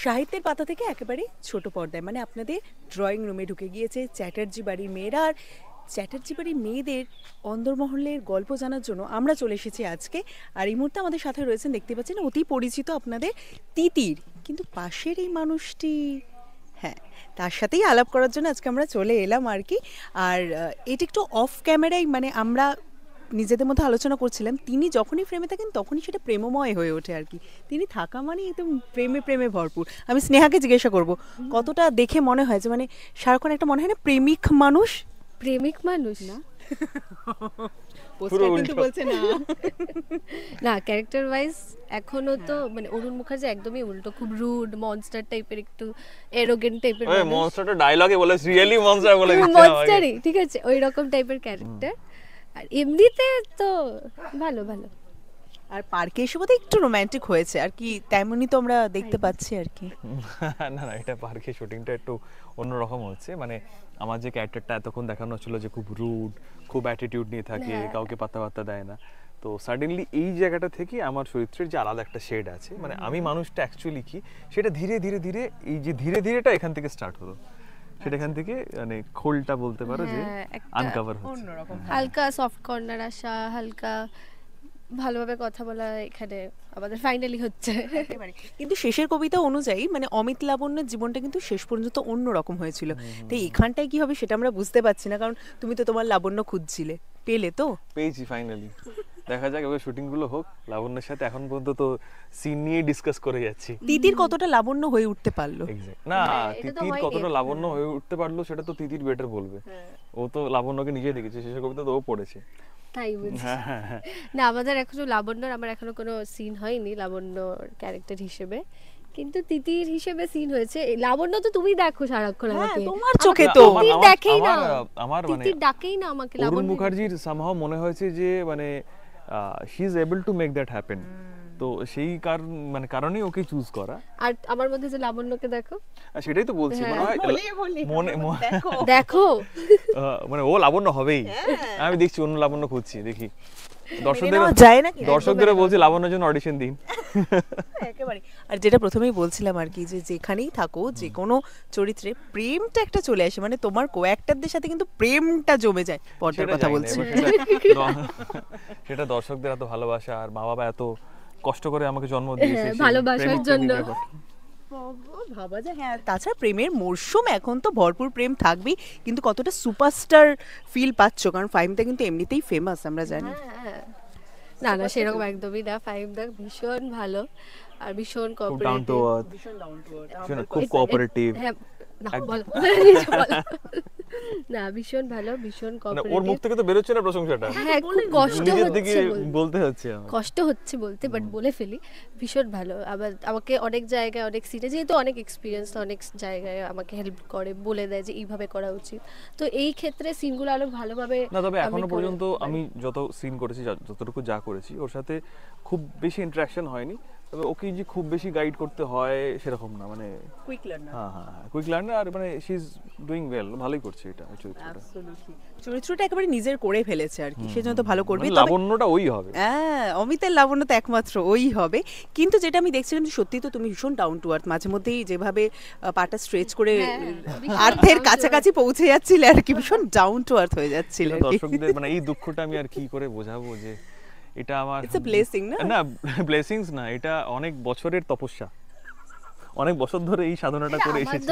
সাহিত্যের পাতা থেকে একেবারে ছোট পর্দায়, মানে আপনাদের ড্রয়িং রুমে ঢুকে গিয়েছে চ্যাটার্জি বাড়ির মেয়েরা। আর চ্যাটার্জি বাড়ির মেয়েদের অন্দরমহলের গল্প জানার জন্য আমরা চলে এসেছি আজকে। আর এই মুহূর্তে আমাদের সাথে রয়েছেন, দেখতে পাচ্ছেন, অতি পরিচিত আপনাদের তিতির। কিন্তু পাশের এই মানুষটি, হ্যাঁ, তার সাথেই আলাপ করার জন্য আজকে আমরা চলে এলাম আর কি। আর এটা একটু অফ ক্যামেরায়, মানে আমরা নিজেদের মধ্যে আলোচনা করছিলাম, তিনি যখনই ফ্রেমে থাকেন তখনই সেটা প্রেমময় হয়ে ওঠে আর কি। তিনি থাকা মানে একদম প্রেমে প্রেমে ভরপুর। আমি স্নেহাকে জিজ্ঞাসা করব, কতটা দেখে মনে হয় যে মানে সারাক্ষণ একটা মনে হয় না প্রেমিক মানুষ? প্রেমিক মানুষ না, পোস্টার কিন্তু বলছে না। না ক্যারেক্টার ওয়াইজ এখনো তো মানে অরুণ মুখার্জি একদমই উল্টো, খুব রুড মনস্টার টাইপের, একটু এরোগেন্ট টাইপের। ওই মনস্টারটা ডায়লগে বলে, রিয়েলি মনস্টার বলে দিচ্ছে আমাকে। মনস্টারই, ঠিক আছে, ওই রকম টাইপের ক্যারেক্টার। আর এমনিতে তো ভালো ভালো। আর পার্কে এসে বোধহয় একটু রোমান্টিক হয়েছে আর কি, তেমনই তো আমরা দেখতে পাচ্ছি আর কি। না না, এটা পার্কে শুটিংটা একটু অন্যরকম হচ্ছে। মানে আমার যে ক্যারেক্টারটা এতক্ষণ দেখানো হচ্ছিল যে খুব রুড, খুব অ্যাটিটিউড নিয়ে থাকে, কাউকে পাত্তা দেয় না, তো সাডেনলি এই জায়গাটা থেকে আমার চরিত্রের যে আলাদা একটা শেড আছে, মানে আমি মানুষটা অ্যাকচুয়ালি কি, সেটা ধীরে ধীরে ধীরে এই যে ধীরে ধীরেটা এখান থেকে স্টার্ট হলো, সেটা এখান থেকে মানে খোলটা বলতে পারো যে আনকভার হচ্ছে। হালকা সফট কর্নার আসা, হালকা ভালোভাবে কথা বলা এখানে আমাদের ফাইনালি হচ্ছে। কিন্তু শেষের কবিতা অনুযায়ী মানে অমিত লাবণ্যের জীবনটা কিন্তু শেষ পর্যন্ত অন্য রকম হয়েছিল। তাই এখানটায় কি হবে সেটা আমরা বুঝতে পারছি না, কারণ তুমি তো তোমার লাবণ্য খুঁজছিলে, পেলে তো? পেয়েছি ফাইনালি। দেখা যাক এবার শুটিং গুলো হোক। লাবণ্যের সাথে এখন পর্যন্ত তো সিন নিয়ে ডিসকাস করে যাচ্ছি। তিতির কতটা লাবণ্য হয়ে উঠতে পারলো? না, তিতির কতটা লাবণ্য হয়ে উঠতে পারলো সেটা তো তিতির বেটার বলবে। ও তো লাবণ্যকে নিজে দেখেছে, শেষের কবিতা তো ও পড়েছে। তাই বুঝি না, আমাদের এখনো লাবণ্যর, আমার এখনো কোনো সিন হয়নি লাবণ্য ক্যারেক্টার হিসেবে, কিন্তু তিতির হিসেবে সিন হয়েছে। লাবণ্য তো তুমি দেখো সারাক্ষণ আমাকে, তোমার চোখে তো তিতির দেখেই না, আমার মানে তিতির ডাকেই না আমাকে। অরুণ মুখার্জির সামহাও মনে হয়েছে যে মানে she is able to make that happen, তো সেই কারণেই ওকে চুজ করা। আর আমার মধ্যে যে লাবণ্যকে দেখো, সেটাই তো বলছি, মনে হয় দেখো মানে ও লাবণ্য হবেই। আমি দেখছি অন্য লাবণ্য খুঁজছি, দেখি দর্শকদের বলছি লাবণ্যের জন্য অডিশন দিন একেবারে। আর যেটা প্রথমেই বলছিলাম আর কি, যে যেখানেই থাকো যে কোনো চরিত্রে প্রেমটা একটা চলে আসে, মানে তোমার কো অ্যাক্টরদের সাথে কিন্তু প্রেমটা জমে যায়। পর্দার কথা বলছি, সেটা দর্শকদের এত ভালোবাসা, আর মা বাবা এত কষ্ট করে আমাকে জন্ম দিয়েছে ভালোবাসার জন্য ভাবা যায়। হ্যাঁ, তাছাড়া প্রেমের মরশুম এখন তো ভরপুর প্রেম থাকবেই, কিন্তু কতটা সুপারস্টার ফিল পাচ্ছ? কারণ ফাইমটা কিন্তু এমনিতেই ফেমাস, আমরা জানি। না না, সেরকম একদমই না। ফাইম দা ভীষণ ভালো আর ভীষণ কোঅপারেটিভ, খুব কোঅপারেটিভ। না ভীষণ ভালো, ভীষণ কোঅপারেটিভ। ওর মুখ থেকে তো বের হচ্ছে না প্রশংসাটা। হ্যাঁ, খুব কষ্ট হচ্ছে বলতে হচ্ছে, কষ্ট হচ্ছে বলতে, বাট বলে ফেলি। ভীষণ ভালো। আবার আমাকে অনেক জায়গায়, অনেক সিটে, যেহেতু অনেক এক্সপিরিয়েন্স, অনেক জায়গায় আমাকে হেল্প করে, বলে দেয় যে এইভাবে করা উচিত। তো এই ক্ষেত্রে সিনগুলো আরো ভালোভাবে। না, তবে এখনো পর্যন্ত আমি যত সিন করেছি, যতটুকু যা করেছি, ওর সাথে খুব বেশি ইন্টারঅ্যাকশন হয়নি। তবে ওকে যে খুব বেশি গাইড করতে হয় সেরকম না, মানে কুইক লার্নার। হ্যাঁ, কুইক লার্নার। আর মানে শি ইজ ডুইং ওয়েল, ভালোই করছে এটা চরিত্রটা একেবারে নিজের করে ফেলেছে আর কি, সেজন্য তো ভালো করবে। লাবণ্যটা ওই হবে। হ্যাঁ, অমিতের লাবণ্য তো একমাত্র ওই হবে। কিন্তু যেটা আমি দেখছিলাম যে সত্যি তো তুমি ভীষণ ডাউন টু আর্থ, মাঝে মধ্যেই যেভাবে পাটা স্ট্রেচ করে আর্থের কাছাকাছি পৌঁছে যাচ্ছিলে আর কি, ভীষণ ডাউন টু আর্থ হয়ে যাচ্ছিল। দর্শকদের মানে এই দুঃখটা আমি আর কি করে বোঝাবো যে এটা আমার ব্লেসিং না, ব্লেসিংস না, এটা অনেক বছরের তপস্যা। অনেক বছর ধরে এই সাধনাটা করে এসেছি।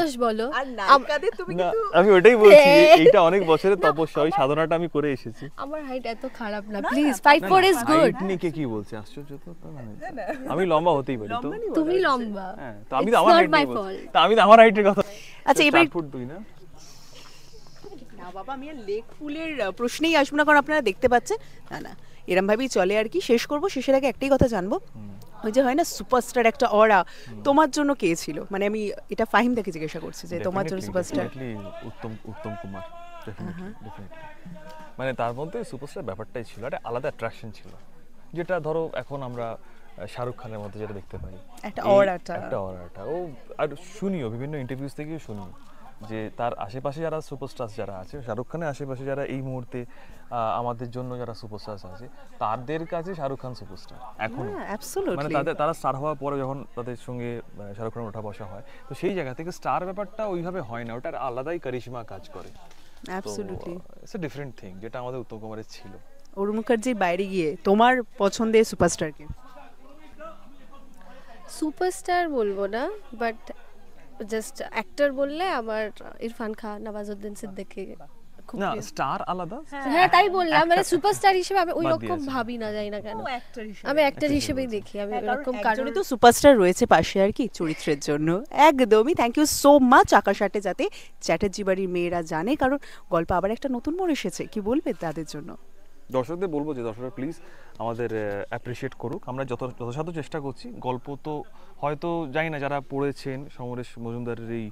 আমি ওটাই বলছি, এইটা অনেক বছরের তপস্যা, ওই সাধনাটা আমি করে এসেছি। আমার হাইট এত খারাপ না, প্লিজ 5'4" ইজ গুড। হাইট নিয়ে কে কি বলছে, আশ্চর্য তো। আমি লম্বা হতেই পারি, তো তুমি লম্বা। হ্যাঁ, তো আমি তো আমার হাইট নিয়ে বলছি, তো আমি তো আমার হাইটের কথা। আচ্ছা, এবার 4 ফুট 2 না। না বাবা, আমি আর লেগ ফুলের প্রশ্নেই আসবো না, কারণ আপনারা দেখতে পাচ্ছেন। না না, এরম ভাবেই চলে আর কি। শেষ করবো, শেষের আগে একটাই কথা জানবো, ওই যে হয় না সুপারস্টার একটা অরা, তোমার জন্য কে ছিল? মানে আমি এটা ফাহিম থেকে জিজ্ঞাসা করছি যে তোমার জন্য সুপারস্টার। উত্তম কুমার, ডেফিনেটলি। মানে তার মধ্যে সুপারস্টার ব্যাপারটাই ছিল, একটা আলাদা অ্যাট্রাকশন ছিল, যেটা ধরো এখন আমরা শাহরুখ খানের মধ্যে যেটা দেখতে পাই, একটা অরাটা ও। আর শুনিও, বিভিন্ন ইন্টারভিউজ থেকেও শুনি যে তার আশেপাশে যারা সুপারস্টার যারা আছে, শাহরুখ খানের আশেপাশে যারা এই মুহূর্তে আমাদের জন্য যারা সুপারস্টার আছে, তাদের কাছে শাহরুখ খান সুপারস্টার এখন। মানে অ্যাবসলিউটলি। তারা স্টার হওয়ার পরে যখন তাদের সঙ্গে শাহরুখ খানের ওঠা বসা হয়, তো সেই জায়গা থেকে স্টার ব্যাপারটা ওইভাবে হয় না, ওটার আলাদাই কারিশমা কাজ করে। Absolutely. It's a different thing, যেটা আমাদের উত্তম কুমারের ছিল। অরুণ মুখার্জির বাইরে গিয়ে তোমার পছন্দের সুপারস্টারকে? সুপারস্টার বলবো না, বাট জাস্ট অ্যাক্টর বললে আমার ইরফান খান, নওয়াজুদ্দিন সিদ্দিকী খুব না, প্রিয়। স্টার আলাদা। হ্যাঁ তাই বললাম, মানে সুপারস্টার হিসেবে আমি ওই বাদ রকম দিয়েছে। ভাবি না, জানি না কেন, আমি আমি অ্যাক্টর হিসেবেই দেখি, আমি এরকম কারণ তো সুপারস্টার রয়েছে পাশে আর কি চরিত্রের জন্য। একদমই। থ্যাংক ইউ সো মাচ আকাশাটে, যাতে চ্যাটার্জি বাড়ির মেয়েরা জানে, কারণ গল্প আবার একটা নতুন মোড় এসেছে। কি বলবে তাদের জন্য? দর্শকদের বলবো যে দর্শকরা প্লিজ আমাদের অ্যাপ্রিসিয়েট করুক। আমরা যথাসাধ্য চেষ্টা করছি। গল্প তো হয়তো জানি না যারা পড়েছেন সমরেশ মজুমদারের এই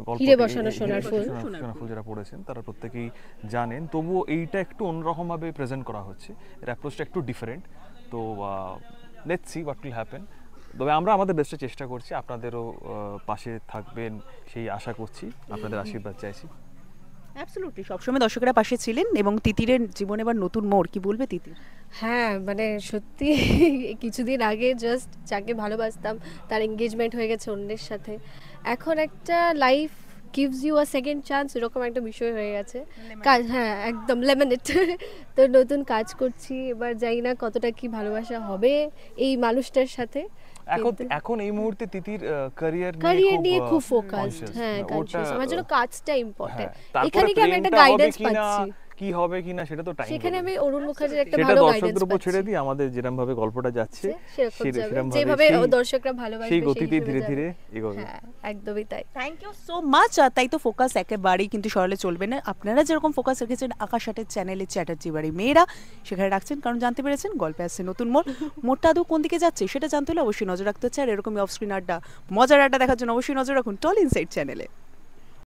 গল্প হিরে বসানো সোনার ফুল, সোনার ফুল যারা পড়েছেন তারা প্রত্যেকেই জানেন, তবুও এইটা একটু অন্যরকমভাবে প্রেজেন্ট করা হচ্ছে, এর অ্যাপ্রোচটা একটু ডিফারেন্ট। তো let's see what will happen. তবে আমরা আমাদের বেস্টে চেষ্টা করছি, আপনাদেরও পাশে থাকবেন সেই আশা করছি, আপনাদের আশীর্বাদ চাইছি। অ্যাবসলিউটলি। সবসময় দর্শকরা পাশে ছিলেন, এবং তিতিরের জীবনে এবার নতুন মোড়। কি বলবে তিতির? হ্যাঁ মানে সত্যি কিছুদিন আগে জাস্ট যাকে ভালোবাসতাম তার এঙ্গেজমেন্ট হয়ে গেছে অন্যের সাথে, এখন একটা life gives you a second chance, এরকম একটা বিষয় হয়ে গেছে। কাজ, হ্যাঁ একদম লেমনেট। তো নতুন কাজ করছি, এবার জানি না কতটা কি ভালোবাসা হবে এই মানুষটার সাথে। এখন এই মুহূর্তে তিতির ক্যারিয়ার নিয়ে খুব ফোকাসড, হ্যাঁ কনসিয়াস। আমার জন্য কাজটা ইম্পর্টেন্ট। এখানে এখানে কি আমি একটা গাইডেন্স পাচ্ছি, কি হবে কিনা সেটা তো টাইম, সেখানে আমি অরুণ মুখার্জির একটা সেটা ভালো গাইডেন্স দর্শকদের উপর ছেড়ে পাচ্ছি। দিই। আমাদের যেরকম ভাবে গল্পটা যাচ্ছে সেরকম যেভাবে দর্শকরা ভালোবাসবে সেই গতিতে ধীরে ধীরে এগোবে। হ্যাঁ একদমই তাই। Thank you so much. তাই তো ফোকাস একেবারেই কিন্তু সরলে চলবে না। আপনারা যেরকম ফোকাস রেখেছেন আকাশাটের চ্যানেলে চ্যাটার্জি বাড়ির মেয়েরা, সেখানে রাখছেন, কারণ জানতে পেরেছেন গল্পে আসছে নতুন মোড়। মোড়টা আদৌ কোন দিকে যাচ্ছে সেটা জানতে হলে অবশ্যই নজর রাখতে হচ্ছে। আর এরকমই অফ স্ক্রিন আড্ডা, মজার আড্ডা দেখার জন্য অবশ্যই নজর রাখুন টল ইনসাইড চ্যানেলে।